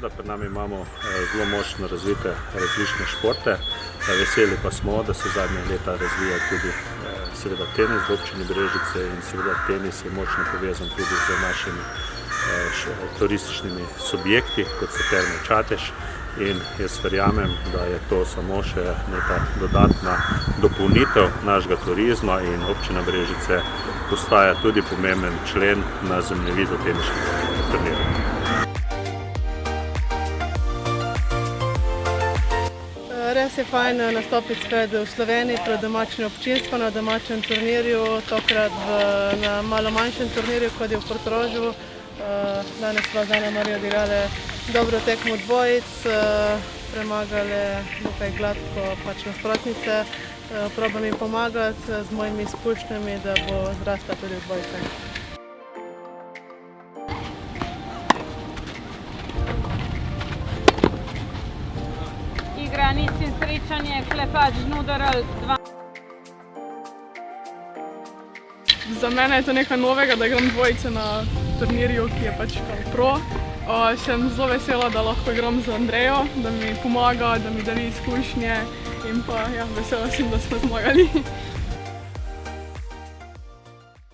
Seveda pred nami imamo zelo močno razvite različne športe. Veseli pa smo, da se zadnje leta razvija tudi seveda tenis v občini Brežice in seveda tenis je močno povezan tudi z našimi turističnimi subjekti, kot so Terme Čatež. In jaz verjamem, da je to samo še neka dodatna dopolnitev našega turizma in občina Brežice postaja tudi pomemben člen na zemljevidu teniškega turnirja. Res je fajn nastopiti spet v Sloveniji pred domačim občinstvom na domačem turnirju, tokrat na malo manjšem turnirju, kot je v Portorožu. Danes pa z Ano Marijo odigrali dobro tekmo dvojic, premagali nekaj gladko nasprotnice. Probam jim pomagati z mojimi izkušnjami, da bo zrasla tudi v dvojice. Igra Nis in Srečanje, Klepač, Žnuderl 2. Za mene je to nekaj novega, da igram dvojice na turnirju, ki je pač pro. Sem zelo vesela, da lahko igram z Andrejo, da mi pomaga, da mi deli izkušnje in pa vesela sem, da smo zmagali.